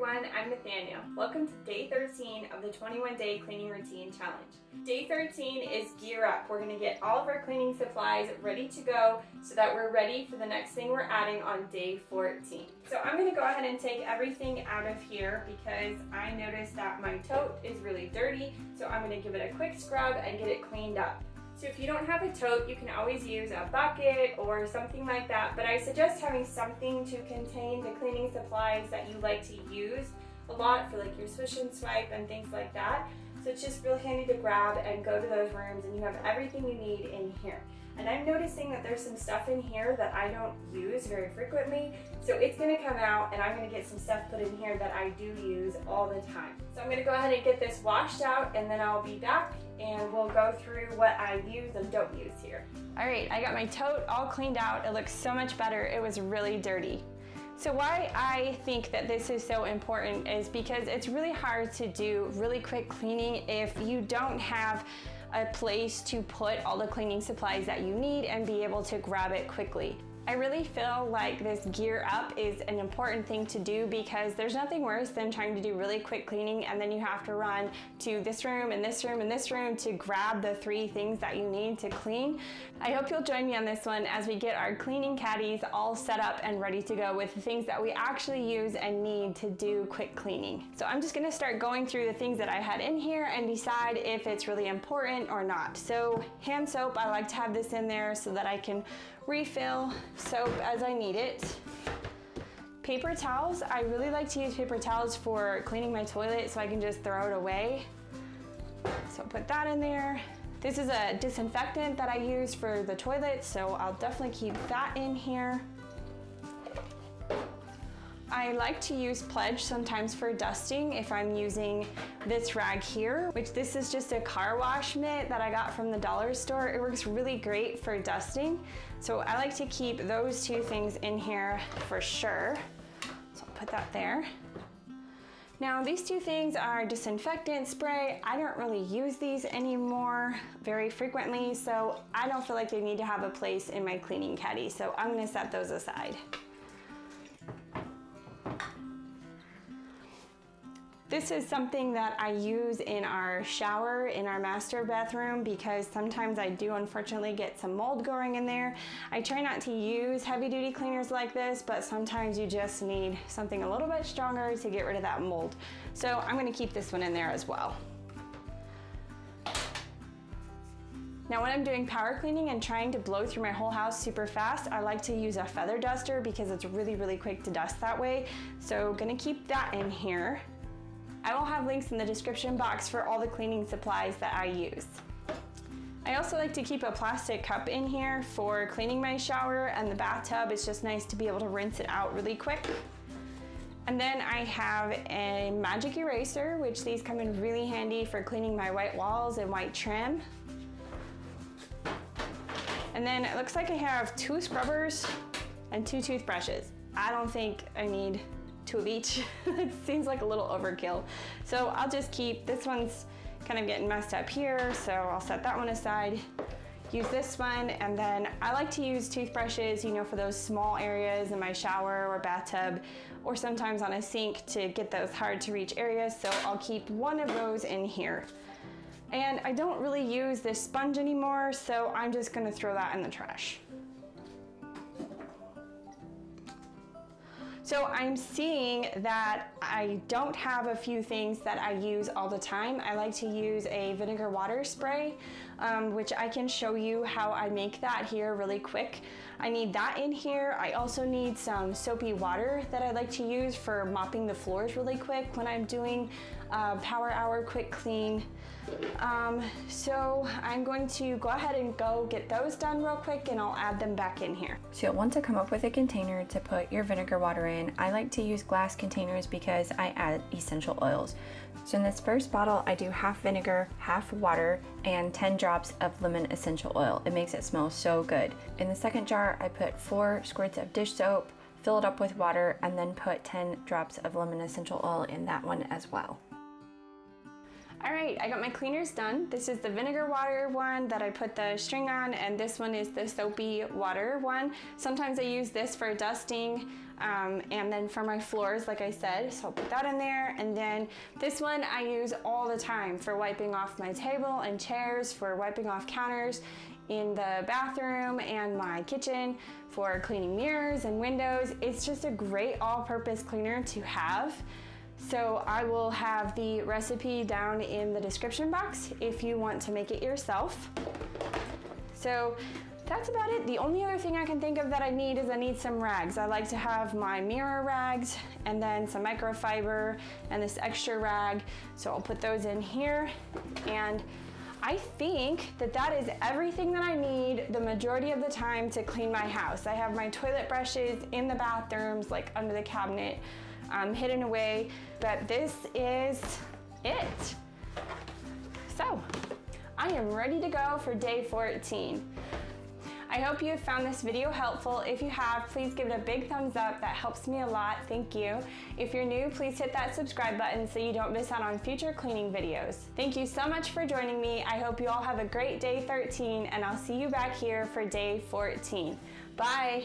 everyone, I'm Nathaniel. Welcome to day 13 of the 21-day cleaning routine challenge. Day 13 is gear up. We're going to get all of our cleaning supplies ready to go so that we're ready for the next thing we're adding on day 14. So I'm going to go ahead and take everything out of here because I noticed that my tote is really dirty, so I'm going to give it a quick scrub and get it cleaned up. So if you don't have a tote, you can always use a bucket or something like that, but I suggest having something to contain the cleaning supplies that you like to use a lot for like your swish and swipe and things like that. So it's just real handy to grab and go to those rooms and you have everything you need in here. And I'm noticing that there's some stuff in here that I don't use very frequently, so it's going to come out and I'm going to get some stuff put in here that I do use all the time. So I'm going to go ahead and get this washed out and then I'll be back and we'll go through what I use and don't use here. All right, I got my tote all cleaned out. It looks so much better. It was really dirty. So why I think that this is so important is because it's really hard to do really quick cleaning if you don't have a place to put all the cleaning supplies that you need and be able to grab it quickly. I really feel like this gear up is an important thing to do because there's nothing worse than trying to do really quick cleaning and then you have to run to this room and this room and this room to grab the 3 things that you need to clean. I hope you'll join me on this one as we get our cleaning caddies all set up and ready to go with the things that we actually use and need to do quick cleaning. So I'm just gonna start going through the things that I had in here and decide if it's really important or not. So hand soap, I like to have this in there so that I can refill soap as I need it. Paper towels, I really like to use paper towels for cleaning my toilet so I can just throw it away. So I'll put that in there. This is a disinfectant that I use for the toilet, so I'll definitely keep that in here. I like to use Pledge sometimes for dusting if I'm using this rag here, which this is just a car wash mitt that I got from the dollar store. It works really great for dusting. So I like to keep those 2 things in here for sure. So I'll put that there. Now these 2 things are disinfectant spray. I don't really use these anymore very frequently, so I don't feel like they need to have a place in my cleaning caddy. So I'm gonna set those aside. This is something that I use in our shower, in our master bathroom, because sometimes I do unfortunately get some mold growing in there. I try not to use heavy duty cleaners like this, but sometimes you just need something a little bit stronger to get rid of that mold. So I'm gonna keep this one in there as well. Now when I'm doing power cleaning and trying to blow through my whole house super fast, I like to use a feather duster because it's really quick to dust that way. So gonna keep that in here. I will have links in the description box for all the cleaning supplies that I use. I also like to keep a plastic cup in here for cleaning my shower and the bathtub. It's just nice to be able to rinse it out really quick. And then I have a magic eraser, which these come in really handy for cleaning my white walls and white trim. And then it looks like I have 2 scrubbers and 2 toothbrushes. I don't think I need 2 of each. It seems like a little overkill. So I'll just keep, this one's kind of getting messed up here, so I'll set that one aside. Use this one, and then I like to use toothbrushes, you know, for those small areas in my shower or bathtub, or sometimes on a sink to get those hard to reach areas, so I'll keep 1 of those in here. And I don't really use this sponge anymore, so I'm just gonna throw that in the trash. So I'm seeing that I don't have a few things that I use all the time. I like to use a vinegar water spray, which I can show you how I make that here really quick. I need that in here. I also need some soapy water that I like to use for mopping the floors really quick when I'm doing power hour quick clean. So I'm going to go ahead and go get those done real quick and I'll add them back in here. So you'll want to come up with a container to put your vinegar water in. I like to use glass containers because I add essential oils. So in this first bottle, I do half vinegar, half water, and 10 drops of lemon essential oil. It makes it smell so good. In the second jar, I put 4 squirts of dish soap, fill it up with water, and then put 10 drops of lemon essential oil in that one as well. All right, I got my cleaners done. This is the vinegar water one that I put the string on, and this one is the soapy water one. Sometimes I use this for dusting. And then for my floors, like I said, so I'll put that in there. And then this one I use all the time for wiping off my table and chairs, for wiping off counters in the bathroom and my kitchen, for cleaning mirrors and windows. It's just a great all-purpose cleaner to have. So I will have the recipe down in the description box if you want to make it yourself. So that's about it. The only other thing I can think of that I need is I need some rags. I like to have my mirror rags and then some microfiber and this extra rag. So I'll put those in here. And I think that that is everything that I need the majority of the time to clean my house. I have my toilet brushes in the bathrooms, like under the cabinet, hidden away, but this is it. So I am ready to go for day 14. I hope you have found this video helpful. If you have, please give it a big thumbs up. That helps me a lot. Thank you. If you're new, please hit that subscribe button so you don't miss out on future cleaning videos. Thank you so much for joining me. I hope you all have a great day 13, and I'll see you back here for day 14. Bye.